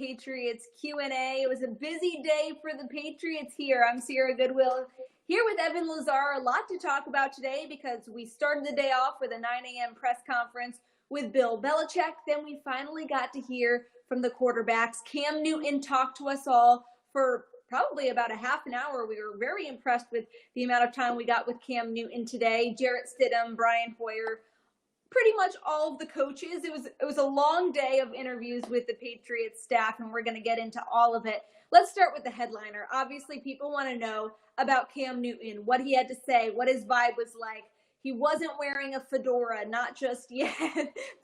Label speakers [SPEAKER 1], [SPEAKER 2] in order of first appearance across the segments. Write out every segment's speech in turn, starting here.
[SPEAKER 1] Patriots Q&A. It was a busy day for the Patriots here. I'm Sierra Goodwill here with Evan Lazar. A lot to talk about today because we started the day off with a 9 a.m. press conference with Bill Belichick. Then we finally got to hear from the quarterbacks. Cam Newton talked to us all for probably about a half an hour. We were very impressed with the amount of time we got with Cam Newton today. Jarrett Stidham, Brian Hoyer, pretty much all of the coaches. It was a long day of interviews with the Patriots staff, and we're going to get into all of it. Let's start with the headliner. Obviously, people want to know about Cam Newton, what he had to say, what his vibe was like. He wasn't wearing a fedora, not just yet,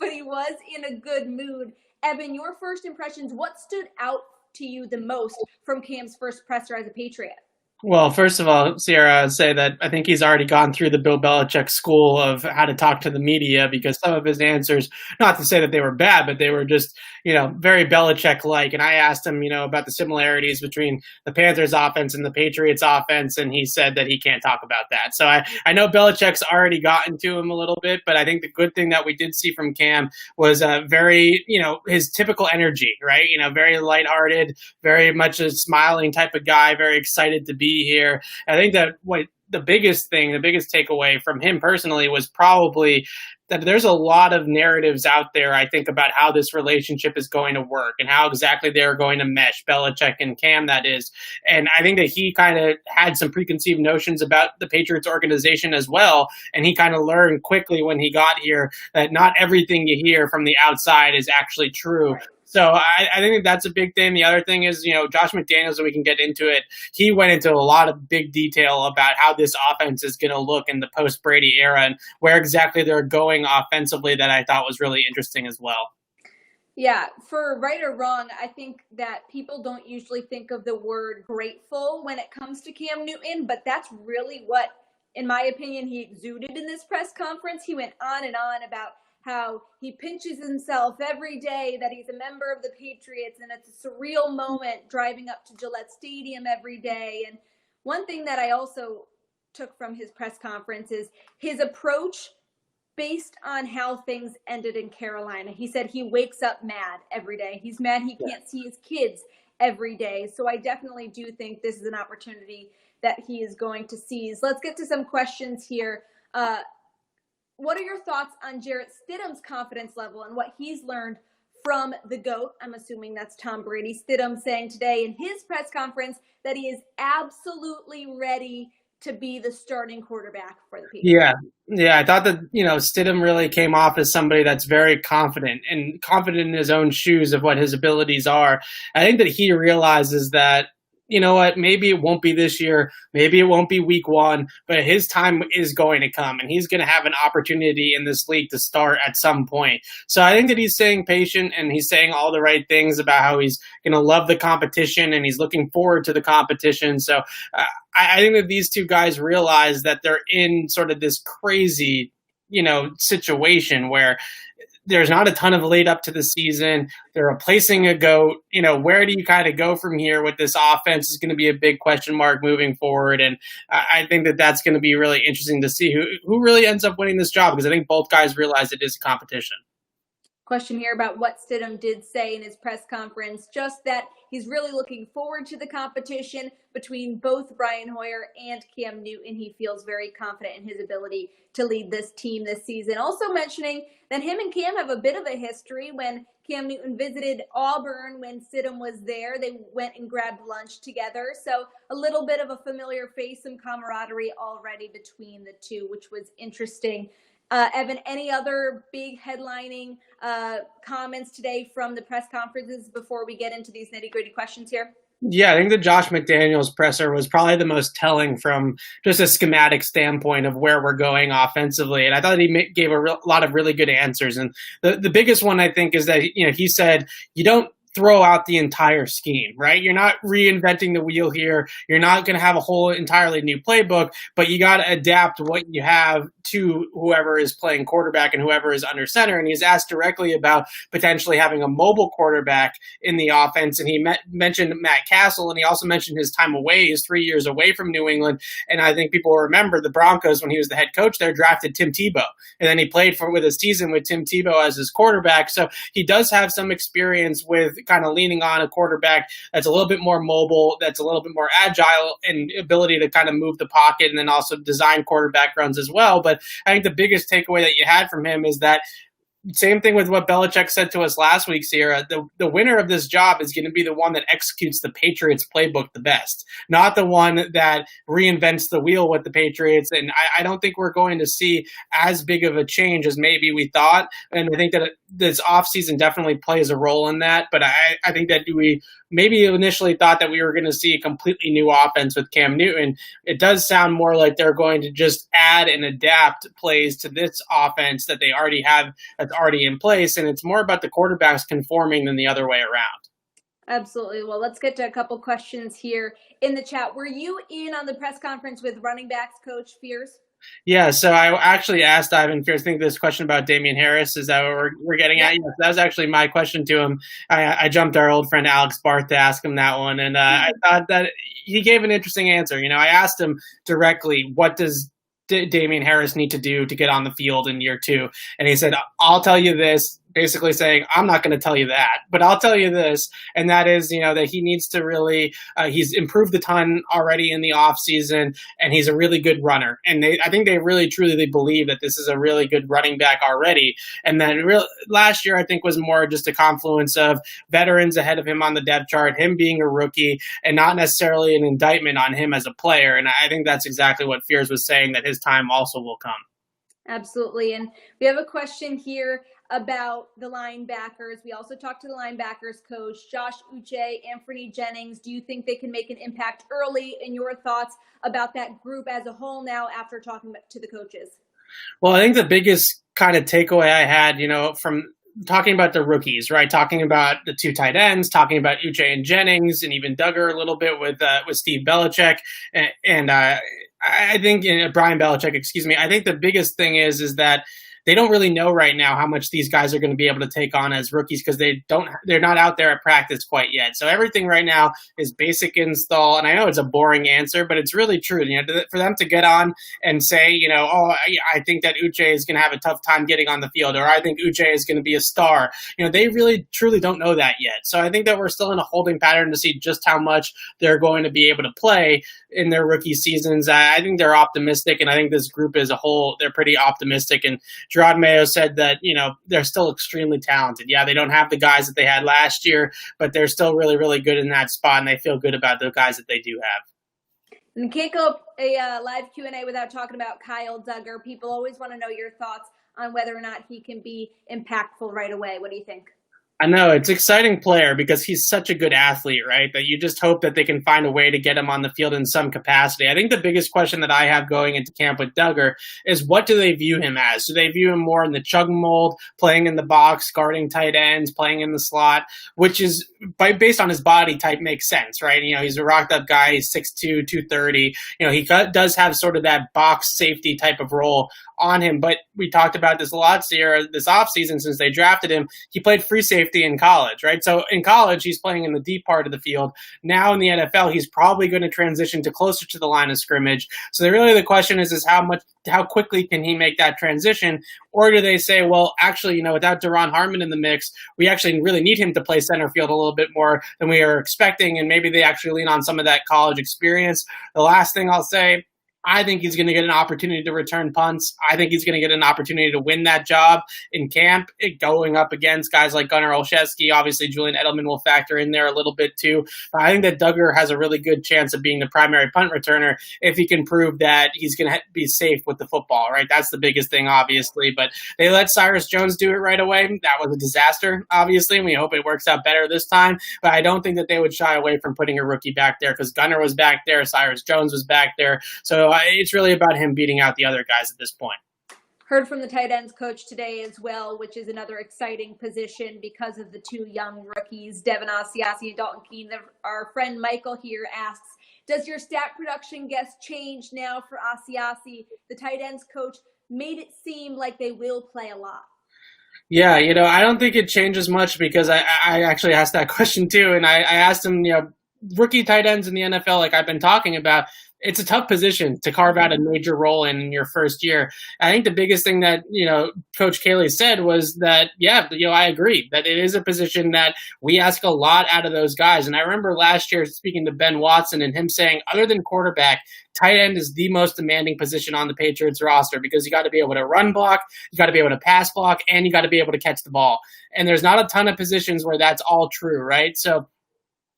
[SPEAKER 1] but he was in a good mood. Evan, your first impressions, what stood out to you the most from Cam's first presser as a Patriot?
[SPEAKER 2] Well, first of all, Sierra, I'd say that I think he's already gone through the Bill Belichick school of how to talk to the media, because some of his answers, not to say that they were bad, but they were just, very Belichick-like. And I asked him, about the similarities between the Panthers offense and the Patriots offense, and he said that he can't talk about that. So I know Belichick's already gotten to him a little bit, but I think the good thing that we did see from Cam was very, his typical energy, right? Very lighthearted, very much a smiling type of guy, very excited to be here. I think that the biggest takeaway from him personally was probably that there's a lot of narratives out there, I think, about how this relationship is going to work and how exactly they're going to mesh, Belichick and Cam, that is. And I think that he kind of had some preconceived notions about the Patriots organization as well. And he kind of learned quickly when he got here that not everything you hear from the outside is actually true. Right. So I think that's a big thing. The other thing is, Josh McDaniels, and we can get into it, he went into a lot of big detail about how this offense is going to look in the post-Brady era and where exactly they're going offensively, that I thought was really interesting as well.
[SPEAKER 1] Yeah, for right or wrong, I think that people don't usually think of the word grateful when it comes to Cam Newton, but that's really what, in my opinion, he exuded in this press conference. He went on and on about how he pinches himself every day that he's a member of the Patriots, and it's a surreal moment driving up to Gillette Stadium every day. And one thing that I also took from his press conference is his approach based on how things ended in Carolina. He said he wakes up mad every day. He's mad he can't see his kids every day. So I definitely do think this is an opportunity that he is going to seize. Let's get to some questions here. What are your thoughts on Jarrett Stidham's confidence level and what he's learned from the GOAT? I'm assuming that's Tom Brady. Stidham saying today in his press conference that he is absolutely ready to be the starting quarterback for the Patriots.
[SPEAKER 2] Yeah. I thought that, Stidham really came off as somebody that's very confident in his own shoes of what his abilities are. I think that he realizes that, you know what, maybe it won't be this year, maybe it won't be week one, but his time is going to come, and he's going to have an opportunity in this league to start at some point. So I think that he's staying patient, and he's saying all the right things about how he's going to love the competition, and he's looking forward to the competition. So I think that these two guys realize that they're in sort of this crazy, situation where there's not a ton of lead up to the season. They're replacing a GOAT. Where do you kind of go from here with this offense is going to be a big question mark moving forward. And I think that that's going to be really interesting to see who really ends up winning this job, because I think both guys realize it is a competition.
[SPEAKER 1] Question here about what Stidham did say in his press conference, just that he's really looking forward to the competition between both Brian Hoyer and Cam Newton. He feels very confident in his ability to lead this team this season. Also mentioning that him and Cam have a bit of a history. When Cam Newton visited Auburn when Stidham was there, they went and grabbed lunch together. So a little bit of a familiar face, some camaraderie already between the two, which was interesting. Evan, any other big headlining comments today from the press conferences before we get into these nitty-gritty questions here?
[SPEAKER 2] Yeah, I think the Josh McDaniels presser was probably the most telling from just a schematic standpoint of where we're going offensively. And I thought he gave a lot of really good answers. And the biggest one, I think, is that, he said, you don't throw out the entire scheme, right? You're not reinventing the wheel here. You're not going to have a whole entirely new playbook, but you got to adapt what you have to whoever is playing quarterback and whoever is under center. And he's asked directly about potentially having a mobile quarterback in the offense. And he mentioned Matt Castle, and he also mentioned his time away, his 3 years away from New England. And I think people remember the Broncos, when he was the head coach there, drafted Tim Tebow. And then he played with a season with Tim Tebow as his quarterback. So he does have some experience with kind of leaning on a quarterback that's a little bit more mobile, that's a little bit more agile and ability to kind of move the pocket and then also design quarterback runs as well. But I think the biggest takeaway that you had from him is that same thing with what Belichick said to us last week, Sierra. The winner of this job is going to be the one that executes the Patriots playbook the best, not the one that reinvents the wheel with the Patriots. And I don't think we're going to see as big of a change as maybe we thought. And I think that this offseason definitely plays a role in that. But I think that we maybe initially thought that we were going to see a completely new offense with Cam Newton. It does sound more like they're going to just add and adapt plays to this offense that they already have, that's already in place, and it's more about the quarterbacks conforming than the other way around.
[SPEAKER 1] Absolutely. Well, let's get to a couple questions here in the chat. Were you in on the press conference with running backs coach Fears?
[SPEAKER 2] Yeah, so I actually asked Ivan Fears, I think this question about Damian Harris, is that what we're getting at? Yes, that was actually my question to him. I jumped our old friend Alex Barth to ask him that one, and I thought that he gave an interesting answer. I asked him directly, what does Damian Harris need to do to get on the field in year 2? And he said, I'll tell you this, basically saying, I'm not going to tell you that, but I'll tell you this. And that is, that he needs to really, he's improved a ton already in the offseason, and he's a really good runner. And I think they really, truly believe that this is a really good running back already. And then last year, I think, was more just a confluence of veterans ahead of him on the depth chart, him being a rookie, and not necessarily an indictment on him as a player. And I think that's exactly what Fears was saying, that his time also will come.
[SPEAKER 1] Absolutely. And we have a question here about the linebackers. We also talked to the linebackers coach, Josh Uche, Anthony Jennings. Do you think they can make an impact early? And your thoughts about that group as a whole now after talking to the coaches?
[SPEAKER 2] Well, I think the biggest kind of takeaway I had, from talking about the rookies, right? Talking about the 2 tight ends, talking about Uche and Jennings, and even Duggar a little bit with Steve Belichick and I think Brian Belichick, excuse me. I think the biggest thing is that they don't really know right now how much these guys are going to be able to take on as rookies because they're not out there at practice quite yet. So everything right now is basic install. And I know it's a boring answer, but it's really true. For them to get on and say, I think that Uche is going to have a tough time getting on the field, or I think Uche is going to be a star. They really truly don't know that yet. So I think that we're still in a holding pattern to see just how much they're going to be able to play in their rookie seasons. I think they're optimistic, and I think this group as a whole, they're pretty optimistic. And Gerard Mayo said that, they're still extremely talented. Yeah, they don't have the guys that they had last year, but they're still really, really good in that spot, and they feel good about the guys that they do have.
[SPEAKER 1] And we can't go a live Q&A without talking about Kyle Duggar. People always want to know your thoughts on whether or not he can be impactful right away. What do you think?
[SPEAKER 2] I know, it's an exciting player because he's such a good athlete, right? That you just hope that they can find a way to get him on the field in some capacity. I think the biggest question that I have going into camp with Duggar is, what do they view him as? Do they view him more in the chug mold, playing in the box, guarding tight ends, playing in the slot, which is, based on his body type, makes sense, right? He's a rocked up guy, he's 6'2", 230. He does have sort of that box safety type of role on him, but we talked about this a lot, Sierra, this offseason since they drafted him. He played free safety in college, right? So in college, he's playing in the deep part of the field. Now in the NFL, he's probably going to transition to closer to the line of scrimmage. So really the question is how quickly can he make that transition? Or do they say, well, actually, without Deron Harmon in the mix, we actually really need him to play center field a little bit more than we are expecting, and maybe they actually lean on some of that college experience. The last thing I'll say, I think he's going to get an opportunity to return punts. I think he's going to get an opportunity to win that job in camp, going up against guys like Gunnar Olszewski. Obviously, Julian Edelman will factor in there a little bit too. But I think that Duggar has a really good chance of being the primary punt returner if he can prove that he's going to be safe with the football, right? That's the biggest thing, obviously. But they let Cyrus Jones do it right away. That was a disaster, obviously, and we hope it works out better this time. But I don't think that they would shy away from putting a rookie back there because Gunnar was back there, Cyrus Jones was back there. So it's really about him beating out the other guys at this point.
[SPEAKER 1] Heard from the tight ends coach today as well, which is another exciting position because of the 2 young rookies, Devin Asiasi and Dalton Keene. Our friend Michael here asks, does your stat production guess change now for Asiasi? The tight ends coach made it seem like they will play a lot.
[SPEAKER 2] Yeah, I don't think it changes much because I actually asked that question too. And I asked him, rookie tight ends in the NFL, like I've been talking about, it's a tough position to carve out a major role in your first year. I think the biggest thing that, Coach Cayley said was that, I agree that it is a position that we ask a lot out of those guys. And I remember last year speaking to Ben Watson and him saying, other than quarterback, tight end is the most demanding position on the Patriots roster because you got to be able to run block, you got to be able to pass block, and you got to be able to catch the ball. And there's not a ton of positions where that's all true, right? So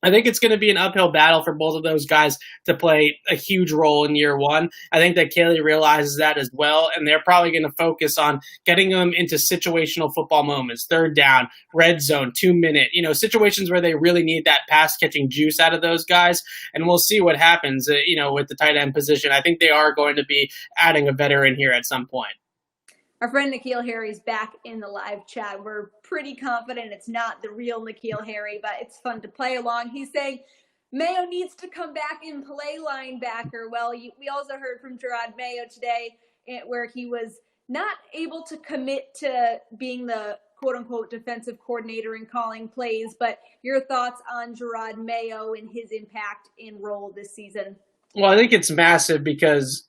[SPEAKER 2] I think it's going to be an uphill battle for both of those guys to play a huge role in year one. I think that Cayley realizes that as well, and they're probably going to focus on getting them into situational football moments, third down, red zone, 2-minute, situations where they really need that pass-catching juice out of those guys, and we'll see what happens, with the tight end position. I think they are going to be adding a veteran here at some point.
[SPEAKER 1] Our friend N'Keal Harry's back in the live chat. We're pretty confident it's not the real N'Keal Harry, but it's fun to play along. He's saying Mayo needs to come back and play linebacker. Well, we also heard from Jerod Mayo today where he was not able to commit to being the quote-unquote defensive coordinator and calling plays, but your thoughts on Jerod Mayo and his impact and role this season?
[SPEAKER 2] Well, I think it's massive because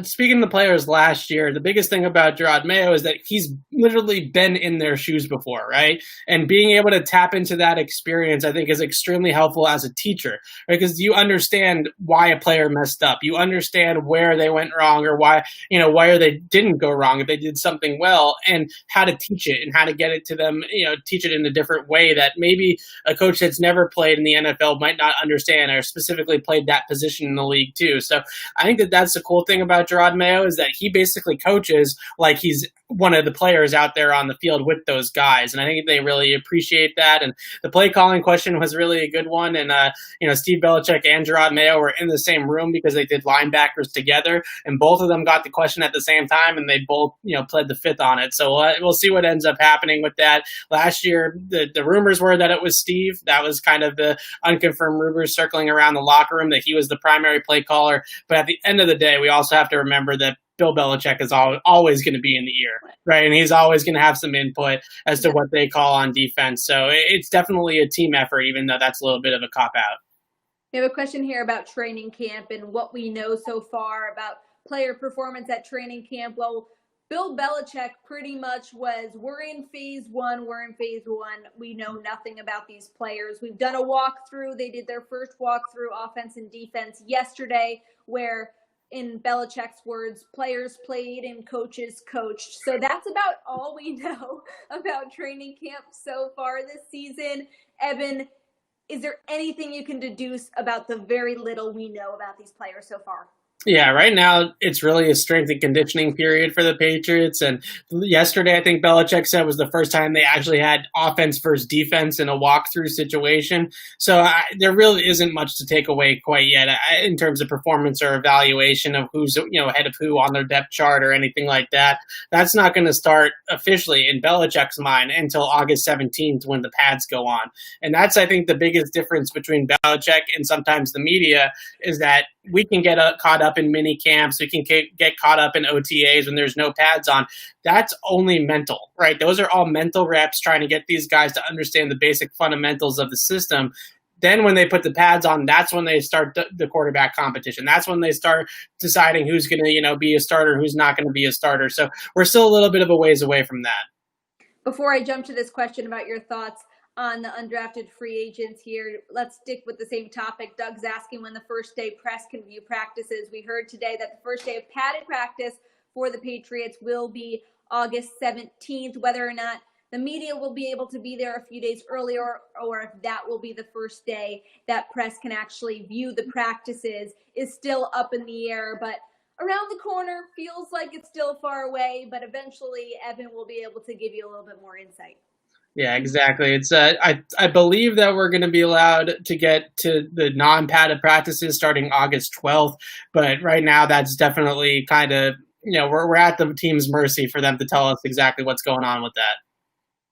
[SPEAKER 2] speaking to the players last year, the biggest thing about Jerod Mayo is that he's literally been in their shoes before, right? And being able to tap into that experience, I think, is extremely helpful as a teacher, right? Because you understand why a player messed up. You understand where they went wrong or why they didn't go wrong, if they did something well, and how to teach it and how to get it to them, teach it in a different way that maybe a coach that's never played in the NFL might not understand or specifically played that position in the league too. So I think that that's the cool thing about Jerod Mayo is that he basically coaches like he's one of the players out there on the field with those guys. And I think they really appreciate that. And the play calling question was really a good one. And, Steve Belichick and Jerod Mayo were in the same room because they did linebackers together. And both of them got the question at the same time. And they both, pled the fifth on it. So we'll see what ends up happening with that. Last year, the rumors were that it was Steve. That was kind of the unconfirmed rumors circling around the locker room that he was the primary play caller. But at the end of the day, we also have to remember that Bill Belichick is always going to be in the ear, right? And he's always going to have some input as to what they call on defense. So it's definitely a team effort, even though that's a little bit of a cop-out.
[SPEAKER 1] We have a question here about training camp and what we know so far about player performance at training camp. Well, Bill Belichick pretty much was, we're in phase one. We know nothing about these players. We've done a walkthrough. They did their first walkthrough, offense and defense, yesterday, where in Belichick's words, players played and coaches coached. So that's about all we know about training camp so far this season. Evan, is there anything you can deduce about the very little we know about these players so far?
[SPEAKER 2] Yeah, right now it's really a strength and conditioning period for the Patriots. And yesterday, I think Belichick said was the first time they actually had offense versus defense in a walkthrough situation. So there really isn't much to take away quite yet in terms of performance or evaluation of who's ahead of who on their depth chart or anything like that. That's not going to start officially in Belichick's mind until August 17th when the pads go on. And that's, I think, the biggest difference between Belichick and sometimes the media is that we can get caught up in mini camps. We can get caught up in OTAs when there's no pads on. That's only mental, right? Those are all mental reps trying to get these guys to understand the basic fundamentals of the system. Then when they put the pads on, that's when they start the quarterback competition. That's when they start deciding who's going to, be a starter, who's not going to be a starter. So we're still a little bit of a ways away from that.
[SPEAKER 1] Before I jump to this question about your thoughts on the undrafted free agents here, let's stick with the same topic. Doug's asking when the first day press can view practices. We heard today that the first day of padded practice for the Patriots will be August 17th. Whether or not the media will be able to be there a few days earlier or if that will be the first day that press can actually view the practices is still up in the air. But around the corner, feels like it's still far away, but eventually Evan will be able to give you a little bit more insight.
[SPEAKER 2] Yeah, exactly. It's I believe that we're going to be allowed to get to the non-padded practices starting August 12th, but right now that's definitely kind of, we're at the team's mercy for them to tell us exactly what's going on with that.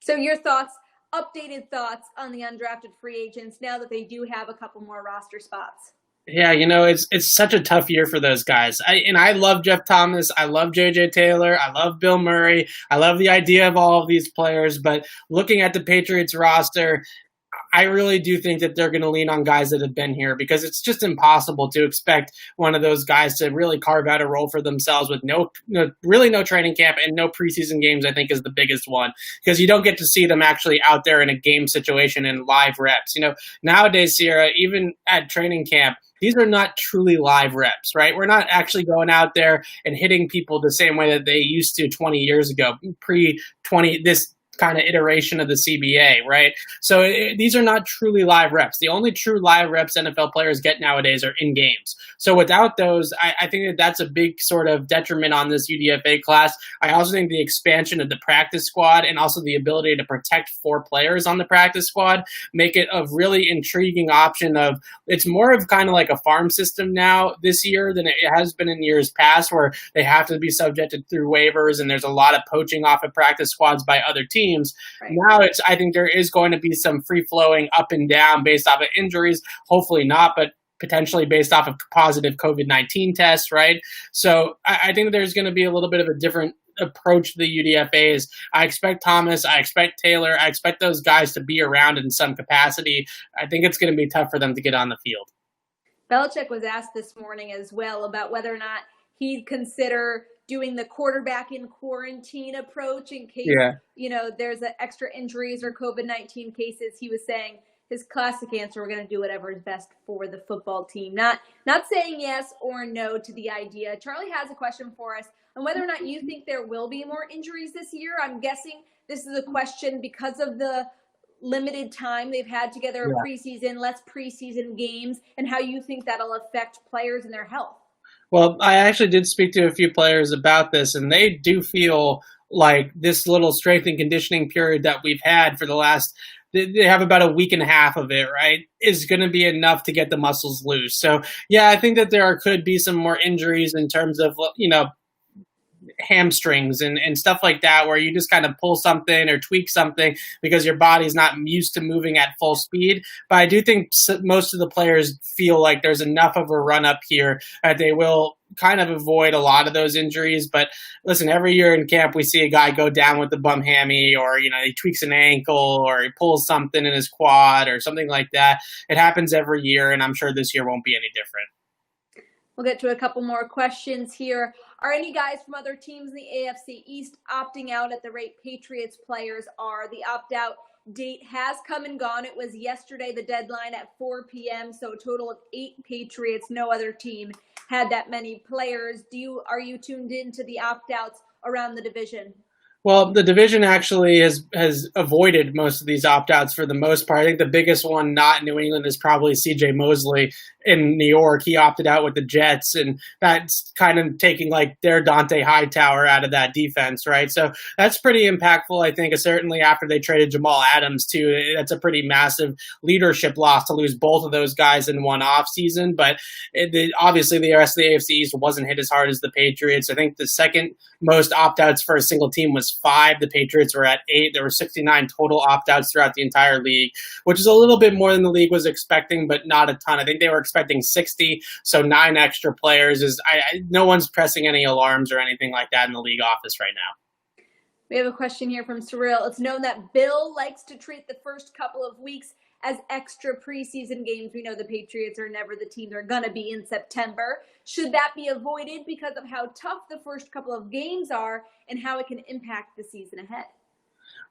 [SPEAKER 1] So your thoughts, updated thoughts on the undrafted free agents now that they do have a couple more roster spots?
[SPEAKER 2] Yeah, it's such a tough year for those guys. I love Jeff Thomas. I love J.J. Taylor. I love Bill Murray. I love the idea of all of these players. But looking at the Patriots roster, I really do think that they're going to lean on guys that have been here, because it's just impossible to expect one of those guys to really carve out a role for themselves with really no training camp and no preseason games. I think is the biggest one, because you don't get to see them actually out there in a game situation and live reps. Nowadays, Sierra, even at training camp, these are not truly live reps, right? We're not actually going out there and hitting people the same way that they used to 20 years ago, this kind of iteration of the CBA, right? So these are not truly live reps. The only true live reps NFL players get nowadays are in games. So without those, I think that that's a big sort of detriment on this UDFA class. I also think the expansion of the practice squad and also the ability to protect 4 players on the practice squad make it a really intriguing option. It's more of kind of like a farm system now this year than it has been in years past, where they have to be subjected through waivers and there's a lot of poaching off of practice squads by other teams. Right. Now I think there is going to be some free flowing up and down based off of injuries. Hopefully not, but potentially based off of positive COVID-19 tests, right? So I think there's going to be a little bit of a different approach to the UDFAs. I expect Thomas, I expect Taylor, I expect those guys to be around in some capacity. I think it's going to be tough for them to get on the field.
[SPEAKER 1] Belichick was asked this morning as well about whether or not he'd consider doing the quarterback in quarantine approach in case, there's extra injuries or COVID-19 cases. He was saying his classic answer, we're going to do whatever is best for the football team. Not saying yes or no to the idea. Charlie has a question for us on whether or not you think there will be more injuries this year. I'm guessing this is a question because of the limited time they've had together in preseason, less preseason games, and how you think that'll affect players and their health.
[SPEAKER 2] Well, I actually did speak to a few players about this, and they do feel like this little strength and conditioning period that we've had for the last, they have about a week and a half of it, right, is going to be enough to get the muscles loose. So, yeah, I think that there could be some more injuries in terms of, hamstrings and stuff like that, where you just kind of pull something or tweak something because your body's not used to moving at full speed. But I do think most of the players feel like there's enough of a run up here that they will kind of avoid a lot of those injuries. But listen, every year in camp, we see a guy go down with the bum hammy, or, he tweaks an ankle, or he pulls something in his quad or something like that. It happens every year, and I'm sure this year won't be any different.
[SPEAKER 1] We'll get to a couple more questions here. Are any guys from other teams in the AFC East opting out at the rate Patriots players are? The opt-out date has come and gone. It was yesterday, the deadline at 4 p.m., so a total of 8 Patriots. No other team had that many players. Are you tuned into the opt-outs around the division?
[SPEAKER 2] Well, the division actually has avoided most of these opt-outs for the most part. I think the biggest one not in New England is probably C.J. Mosley in New York. He opted out with the Jets, and that's kind of taking like their Dante Hightower out of that defense, right? So that's pretty impactful, I think, certainly after they traded Jamal Adams too. That's a pretty massive leadership loss to lose both of those guys in one offseason. But obviously the rest of the AFC East wasn't hit as hard as the Patriots. I think the second most opt-outs for a single team was 5. The Patriots were at 8. There were 69 total opt-outs throughout the entire league, which is a little bit more than the league was expecting, but not a ton. I think they were expecting 60, so 9 extra players. No one's pressing any alarms or anything like that in the league office right now.
[SPEAKER 1] We have a question here from Cyril. It's known that Bill likes to treat the first couple of weeks as extra preseason games. We know the Patriots are never the team they're going to be in September. Should that be avoided because of how tough the first couple of games are and how it can impact the season ahead?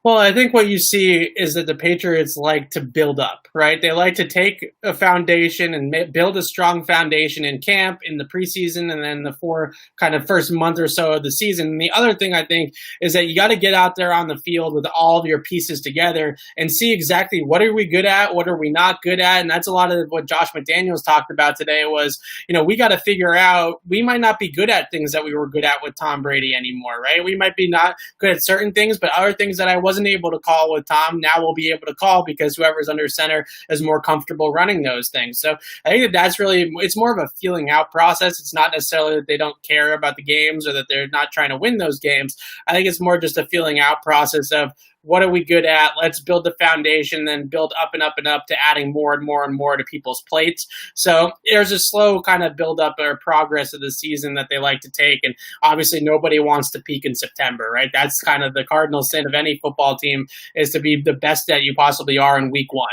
[SPEAKER 2] Well, I think what you see is that the Patriots like to build up, right? They like to take a foundation and build a strong foundation in camp, in the preseason, and then the 4 kind of first month or so of the season. And the other thing I think is that you got to get out there on the field with all of your pieces together and see exactly what are we good at, what are we not good at. And that's a lot of what Josh McDaniels talked about today was, we got to figure out, we might not be good at things that we were good at with Tom Brady anymore, right? We might be not good at certain things, but other things that I wasn't able to call with Tom, now we'll be able to call because whoever's under center is more comfortable running those things. So I think that's really, it's more of a feeling out process. It's not necessarily that they don't care about the games or that they're not trying to win those games. I think it's more just a feeling out process of what are we good at? Let's build the foundation, then build up and up and up to adding more and more and more to people's plates. So there's a slow kind of build up or progress of the season that they like to take. And obviously nobody wants to peak in September, right? That's kind of the cardinal sin of any football team, is to be the best that you possibly are in week one,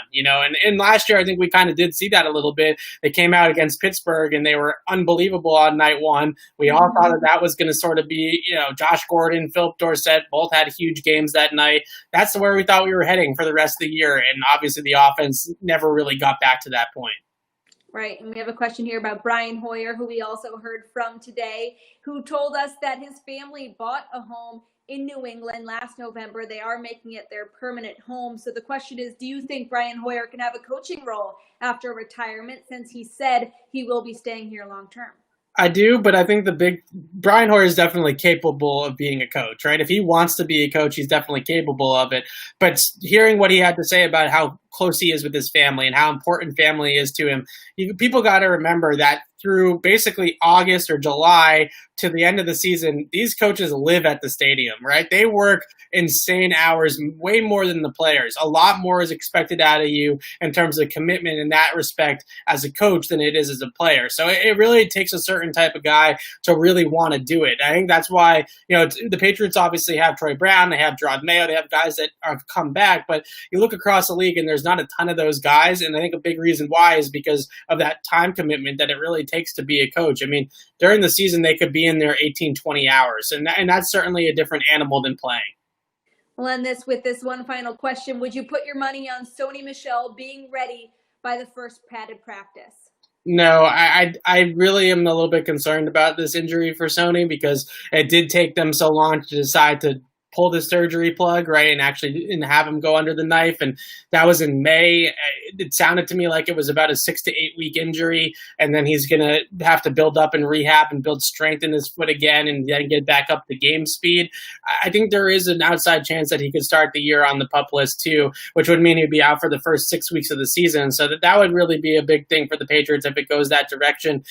[SPEAKER 2] and last year I think we kind of did see that a little bit. They came out against Pittsburgh and they were unbelievable on night one. We all thought that was going to sort of be, Josh Gordon, Philip Dorsett, both had huge games that night. That's where we thought we were heading for the rest of the year. And obviously the offense never really got back to that point.
[SPEAKER 1] Right. And we have a question here about Brian Hoyer, who we also heard from today, who told us that his family bought a home in New England last November. They are making it their permanent home. So the question is, do you think Brian Hoyer can have a coaching role after retirement, since he said he will be staying here long term?
[SPEAKER 2] I do, but I think Brian Hoyer is definitely capable of being a coach, right? If he wants to be a coach, he's definitely capable of it. But hearing what he had to say about how close he is with his family and how important family is to him, people got to remember that through basically August or July to the end of the season, these coaches live at the stadium, right? They work insane hours, way more than the players. A lot more is expected out of you in terms of commitment in that respect as a coach than it is as a player. So it really takes a certain type of guy to really want to do it. I think that's why, the Patriots obviously have Troy Brown, they have Gerard Mayo, they have guys that have come back, but you look across the league and there's not a ton of those guys. And I think a big reason why is because of that time commitment that it really takes to be a coach. I mean, during the season, they could be in there 18, 20 hours, and that's certainly a different animal than playing.
[SPEAKER 1] We'll end this with this one final question. Would you put your money on Sony Michel being ready by the first padded practice?
[SPEAKER 2] No, I really am a little bit concerned about this injury for Sony, because it did take them so long to decide to pull the surgery plug, right, and have him go under the knife. And that was in May. It sounded to me like it was about a 6 to 8 week injury, and then he's going to have to build up and rehab and build strength in his foot again and then get back up to game speed. I think there is an outside chance that he could start the year on the PUP list too, which would mean he'd be out for the first 6 weeks of the season. So that would really be a big thing for the Patriots if it goes that direction.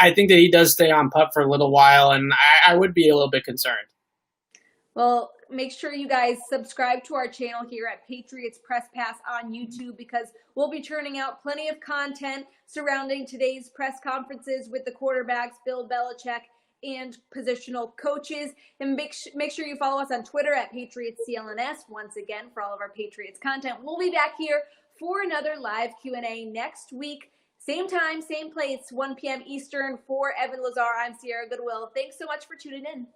[SPEAKER 2] I think that he does stay on PUP for a little while, and I would be a little bit concerned.
[SPEAKER 1] Well, make sure you guys subscribe to our channel here at Patriots Press Pass on YouTube, because we'll be turning out plenty of content surrounding today's press conferences with the quarterbacks, Bill Belichick, and positional coaches. And make sure you follow us on Twitter at Patriots CLNS, once again, for all of our Patriots content. We'll be back here for another live Q&A next week. Same time, same place, 1 p.m. Eastern. For Evan Lazar, I'm Sierra Goodwill. Thanks so much for tuning in.